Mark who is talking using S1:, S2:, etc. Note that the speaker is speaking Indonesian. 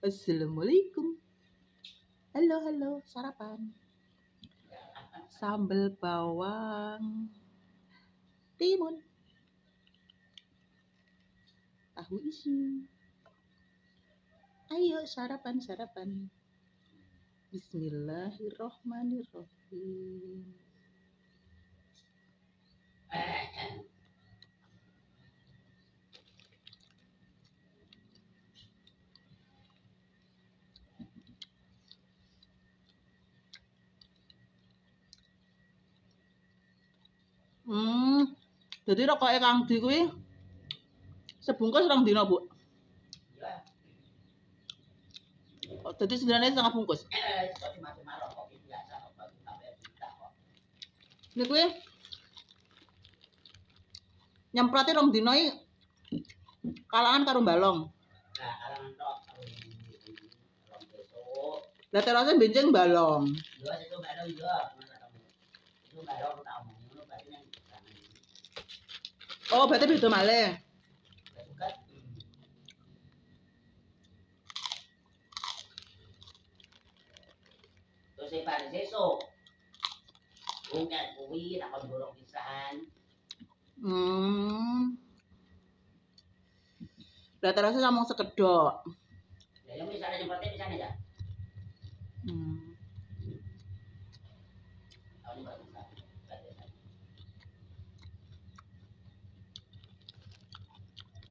S1: Assalamualaikum. Halo, sarapan. Sambal bawang timun. Tahu isi. Ayo sarapan. Bismillahirrohmanirrohim. Jadi rokoke Kang Di kuwi sebungkus rong dina, Bu. Oh, jadi sebenarnya setengah bungkus. Ini kuwi nyemproti rong dina iki kalangan karo balong. Lah terase benjing balong. Oh, berarti beda malih.
S2: Terus pada sesuk. Bukan kuwi tak kon dorong pisan.
S1: Lah terase namung sekedok.
S2: Ya yang misalnya nyemprotnya pisan ya.